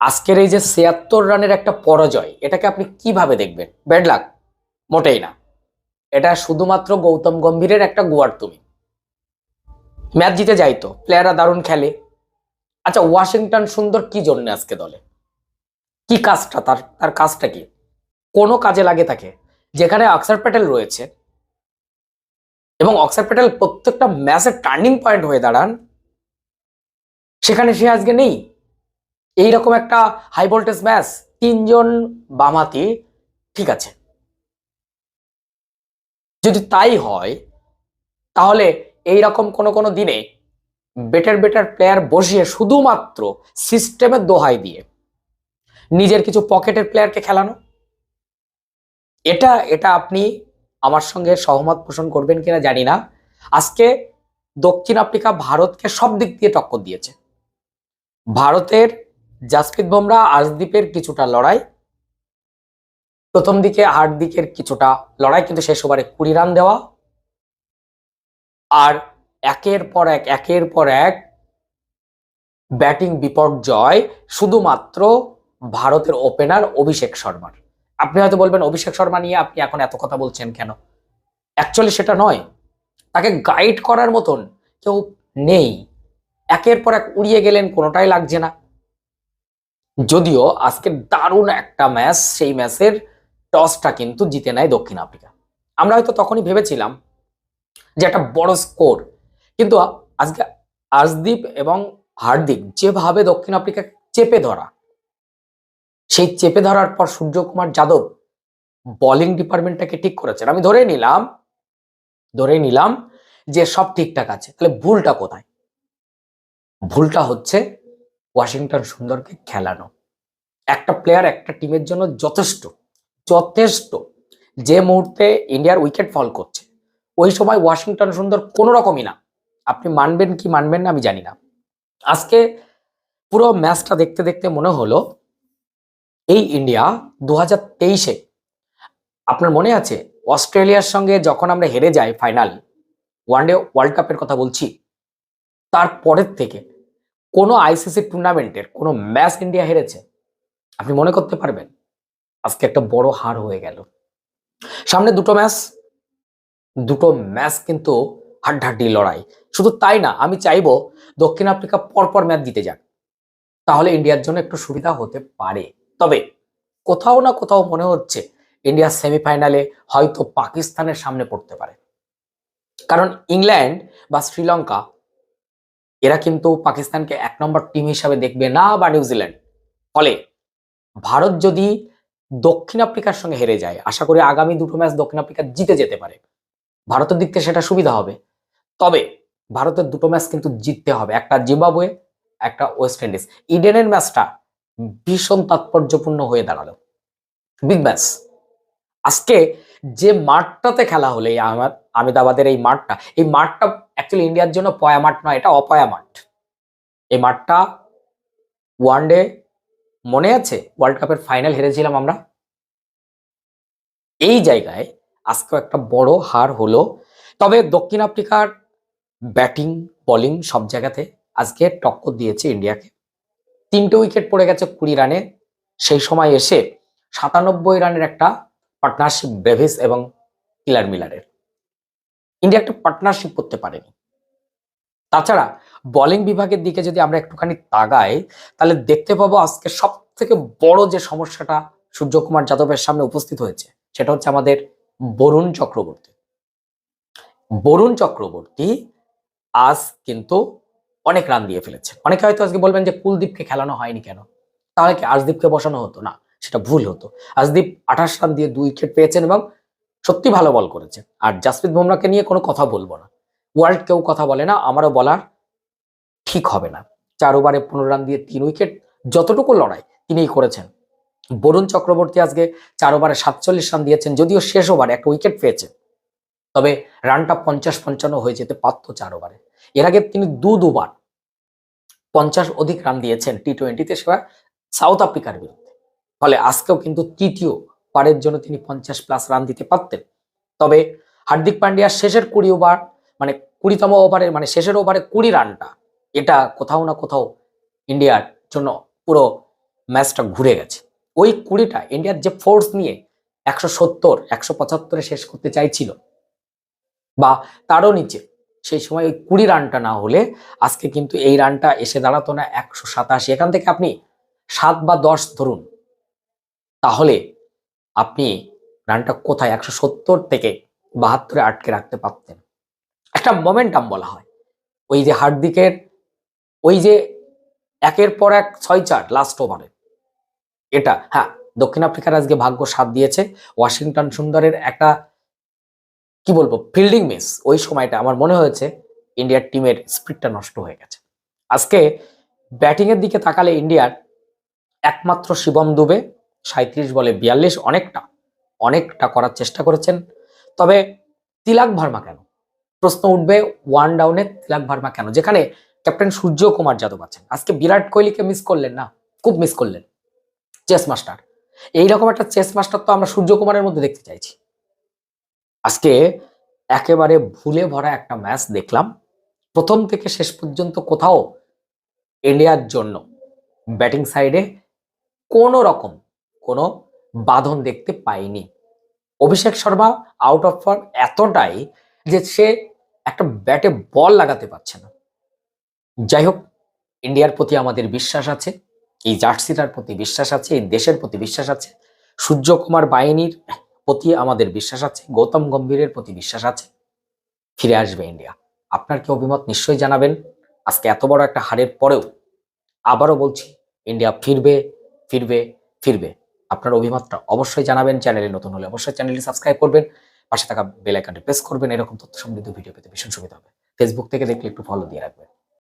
আজকের এই যে ৭৬ রানের একটা পরাজয়, এটাকে আপনি কিভাবে দেখবেন? Bad luck? মোটেই না। এটা শুধুমাত্র গৌতম গম্ভীরের একটা গোয়ার তুমি। ম্যাচ জিতে যাইতো, প্লেয়াররা দারুণ খেলে। আচ্ছা, ওয়াশিংটন সুন্দর কি জন্য আজকে দলে? কি কাজটা তার তার কাজটা কি? কোনো কাজে লাগে তাকে? যেখানে অক্সার প্যাটেল রয়েছে এবং অক্সার প্যাটেল প্রত্যেকটা ম্যাচের টার্নিং পয়েন্ট হয়ে দাঁড়ান, সেখানে সে আজকে নেই। এইরকম একটা হাই ভোল্টেজ ম্যাচ, তিনজন বামহাতি, ঠিক আছে, যদি তাই হয় তাহলে এই রকম কোনো কোনো দিনে বেটার বেটার প্লেয়ার বসিয়ে শুধুমাত্র সিস্টেমের দোহাই দিয়ে নিজের কিছু পকেটের প্লেয়ারকে খেলানো, এটা এটা আপনি আমার সঙ্গে সহমত পোষণ করবেন কিনা জানি না। আজকে দক্ষিণ আফ্রিকা ভারতকে সব দিক দিয়ে টক্কর দিয়েছে। ভারতের জাসপ্রীত বুমরাহ আর্শদীপের কিছুটা লড়াই, প্রথম দিকে হার্দিকের কিছুটা লড়াই, কিন্তু শেষ ওভারে 20 রান দেওয়া, আর একের পর এক ব্যাটিং বিপর্যয় শুধুমাত্র ভারতের ওপেনার অভিষেক শর্মার। আপনি হয়তো বলবেন অভিষেক শর্মা নিয়ে আপনি এখন এত কথা বলছেন কেন? অ্যাকচুয়ালি সেটা নয়, তাকে গাইড করার মতন কেউ নেই। একের পর এক উড়িয়ে গেলেন, কোনোটাই লাগছে না। যদিও আজকে দারুণ একটা ম্যাচ, সেই ম্যাচের টসটা কিন্তু জিতে নেয় দক্ষিণ আফ্রিকা। আমরা হয়তো তখনই ভেবেছিলাম যে একটা বড় স্কোর, কিন্তু আজকে আর্শদীপ এবং হার্দিক যেভাবে দক্ষিণ আফ্রিকাকে চেপে ধরা, সেই চেপে ধরার পর সূর্যকুমার যাদব বোলিং ডিপার্টমেন্টটাকে ঠিক করেছেন। আমি ধরে নিলাম যে সব ঠিকঠাক আছে, তাহলে ভুলটা কোথায়? ভুলটা হচ্ছে ওয়াশিংটন সুন্দরকে খেলানো। একটা প্লেয়ার একটা টিমের জন্য যথেষ্ট, যথেষ্ট। যে মুহূর্তে ইন্ডিয়ার উইকেট ফল করছে, ওই সময় ওয়াশিংটন সুন্দর কোনো রকমই না। আপনি মানবেন কি মানবেন না আমি জানি না। আজকে পুরো ম্যাচটা দেখতে দেখতে মনে হলো এই ইন্ডিয়া 2023-এ, আপনার মনে আছে অস্ট্রেলিয়ার সঙ্গে যখন আমরা হেরে যাই ফাইনাল, ওয়ানডে ওয়ার্ল্ড কাপের কথা বলছি, তারপরের থেকে কোনো আইসিসি টুর্নামেন্টের কোনো ম্যাচ ইন্ডিয়া হেরেছে? আপনি মনে করতে পারবেন? আজকে একটা বড় হার হয়ে গেল। সামনে দুটো ম্যাচ কিন্তু হাড্ডাহাড্ডি লড়াই। শুধু তাই না, আমি চাইবো দক্ষিণ আফ্রিকা পরপর ম্যাচ জিতে যাক, তাহলে ইন্ডিয়ার জন্য একটু সুবিধা হতে পারে। তবে কোথাও না কোথাও মনে হচ্ছে ইন্ডিয়া সেমিফাইনালে হয়তো পাকিস্তানের সামনে পড়তে পারে। কারণ ইংল্যান্ড বা শ্রীলঙ্কা, এরা কিন্তু পাকিস্তানকে 1 নম্বর টিম হিসাবে দেখবে না, বা নিউজিল্যান্ড। ফলে ভারত যদি দক্ষিণ আফ্রিকার সঙ্গে হেরে যায়, আশা করি আগামী দুটো ম্যাচ দক্ষিণ আফ্রিকা জিতে যেতে পারে, ভারতের দিক থেকে সেটা সুবিধা হবে। তবে ভারতের দুটো ম্যাচ কিন্তু জিততে হবে, একটা জিম্বাবুয়ে, একটা ওয়েস্ট ইন্ডিজ। ইডেনের ম্যাচটা ভীষণ তাৎপর্যপূর্ণ হয়ে দাঁড়ালো, বিগ ম্যাচ। আজকে যে মাঠটাতে খেলা হলো, এই আহমেদাবাদের এই মাঠটা অ্যাকচুয়ালি ইন্ডিয়ার জন্য পয়া মাঠ নয়, এটা অপয়া মাঠ। এই মাঠটা ওয়ানডে, মনে আছে ওয়ার্ল্ড কাপের ফাইনাল হেরেছিলাম আমরা, এই জায়গায় আজকেও একটা বড় হার হলো। তবে দক্ষিণ আফ্রিকার ব্যাটিং বোলিং সব জায়গাতে আজকে টক্কর দিয়েছে ইন্ডিয়াকে। 3টে উইকেট পড়ে গেছে 20 রানে, সেই সময় এসে 97 রানের একটা পার্টনারশিপ ব্রেভিস এবং কিলার মিলারের। ইন্ডিয়া একটা পার্টনারশিপ করতে পারেনি। তাছাড়া বোলিং বিভাগের দিকে যদি আমরা একটুখানি তাকাই, তাহলে দেখতে পাবো আজকে সব থেকে বড় যে সমস্যাটা সূর্যকুমার যাদবের সামনে উপস্থিত হয়েছে, সেটা হচ্ছে আমাদের বরুণ চক্রবর্তী। বরুণ চক্রবর্তী আজ কিন্তু অনেক রান দিয়ে ফেলেছেন। অনেকে হয়তো আজকে বলবেন যে কুলদীপকে খেলানো হয়নি কেন, তাহলে কি আর্শদীপকে বসানো হতো না? সেটা ভুল হতো। আর্শদীপ 28 রান দিয়ে 2 উইকেট পেয়েছেন এবং সত্যি ভালো বল করেছে। আর জাসপ্রীত বুমরাহকে নিয়ে কোনো কথা বলবো না, ওয়ার্ল্ড কেউ কথা বলে না, আমারও বলার ঠিক হবে না। 4 ওভারে 15 রান দিয়ে 3 উইকেট, যতটুকু লড়াই তিনিই করেছেন। বরুণ চক্রবর্তী আজকে 4 ওভারে 47 রান দিয়েছেন, যদিও শেষ ওভারে একটা উইকেট পেয়েছেন, তবে রানটা 50-55 হয়ে যেতে পারত 4 ওভারে। এর আগে তিনি দুবার 50 অধিক রান দিয়েছেন টি-20-তে, সেটা সাউথ আফ্রিকার বিরুদ্ধে। ফলে আজকেও কিন্তু তৃতীয় বারের জন্য তিনি 50+ রান দিতে পারতেন। তবে হার্দিক পান্ডিয়ার শেষের 20 ওভার, মানে 20তম ওভারের, মানে শেষের ওভারে 20 রানটা, এটা কোথাও না কোথাও ইন্ডিয়ার জন্য পুরো ম্যাচটা ঘুরে গেছে। ওই 20টা ইন্ডিয়ার যে ফোর্স নিয়ে 170 175-এ শেষ করতে চাইছিল বা তারও নিচে, সেই সময় ওই 20 রানটা না হলে আজকে কিন্তু এই রানটা এসে দাঁড়াতো না 187। এখান থেকে আপনি 7 বা 10 ধরুন, তাহলে আপনি রানটা কোথায় 170 থেকে 72-এ আটকে রাখতে পারতেন। একটা মোমেন্টাম বলা হয় ওই যে হার্দিকের ওই যে একের পর এক 6-4 লাস্ট ওভারে, এটা হ্যাঁ দক্ষিণ আফ্রিকার আজকে ভাগ্য সাথ দিয়েছে। ওয়াশিংটন সুন্দরের একটা কি বলবো ফিল্ডিং মিস, ওই সময়টা আমার মনে হয়েছে ইন্ডিয়ার টিমের স্পিডটা নষ্ট হয়ে গেছে। আজকে ব্যাটিং এর দিকে তাকালে ইন্ডিয়ার একমাত্র শিবম দুবে 37 বলে 42 অনেকটা করার চেষ্টা করেছেন। তবে তিলক ভার্মা কেন, প্রশ্ন উঠবে ওয়ান ডাউনে তিলক ভার্মা কেন, যেখানে ক্যাপ্টেন সূর্য কুমার যাদব আছেন। আজকে বিরাট কোহলিকে মিস করলেন না, খুব মিস করলেন। চেস মাস্টার, এইরকম একটা চেস মাস্টার তো আমরা সূর্য কুমারের মধ্যে দেখতে চাইছি। আজকে একেবারে ভুলে ভরা একটা ম্যাচ দেখলাম, প্রথম থেকে শেষ পর্যন্ত কোথাও ইন্ডিয়ার জন্য ব্যাটিং সাইডে কোনো রকম কোনো বাঁধন দেখতে পাইনি। Abhishek Sharma out of form এতটাই যে সে একটা ব্যাটে বল লাগাতে পারছে না। যাই হোক, ইন্ডিয়ার প্রতি আমাদের বিশ্বাস আছে, এই জার্সিটার প্রতি বিশ্বাস আছে, এই দেশের প্রতি বিশ্বাস আছে, সূর্যকুমার বাহিনীর প্রতি আমাদের বিশ্বাস আছে, গৌতম গম্ভীরের প্রতি বিশ্বাস আছে। ফিরে আসবে ইন্ডিয়া। আপনার কি অভিমত নিশ্চয়ই জানাবেন। আজকে এত বড় একটা হারের পরেও আবারও বলছি, ইন্ডিয়া ফিরবে ফিরবে ফিরবে। আপনার অভিমতটা অবশ্যই জানাবেন। চ্যানেলে নতুন হলে অবশ্যই চ্যানেলটি সাবস্ক্রাইব করবেন, পাশে থাকা বেল আইকনটি প্রেস করবেন। এরকম তথ্য সমৃদ্ধ ভিডিও পেতে ভীষণ সুবিধা হবে। ফেসবুক থেকে দেখলে একটু ফলো দিয়ে রাখবেন।